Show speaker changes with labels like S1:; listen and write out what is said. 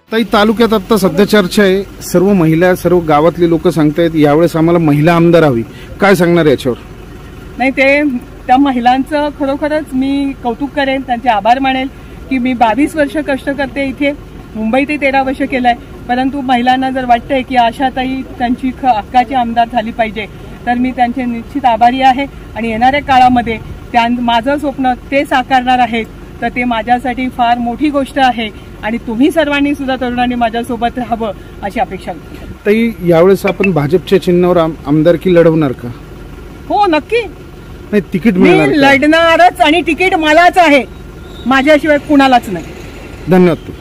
S1: ताई, तालुक्यात आता सध्या चर्चा आहे, सर्व महिला सर्व गावातले लोक सांगतायत यावेळेस आम्हाला महिला आमदार हवी. काय सांगणार याच्यावर?
S2: नाही, ते त्या महिलांचं खरोखरच मी कौतुक करेन, त्यांचे आभार मानेल की मी 22 वर्ष कष्ट करते इथे, मुंबईतही 13 वर्ष केलंय, परंतु महिलांना जर वाटतंय की आशाताई त्यांची हक्काची आमदार झाली पाहिजे तर मी त्यांचे निश्चित आभारी आहे. आणि येणाऱ्या काळामध्ये माझं स्वप्न ते साकारणार आहेत तर ते माझ्यासाठी फार मोठी गोष्ट आहे आणि तुम्ही सर्वांनी सुद्धा तरुणांनी माझ्यासोबत राहावं अशी अपेक्षा करते.
S1: ताई, यावेळेस आपण भाजपच्या चिन्हावर आमदारकी लढवणार का?
S2: हो, नक्की.
S1: नाही, तिकीट
S2: मी
S1: मिळणार?
S2: लढणारच आणि तिकीट मलाच आहे, माझ्याशिवाय कुणालाच नाही.
S1: धन्यवाद.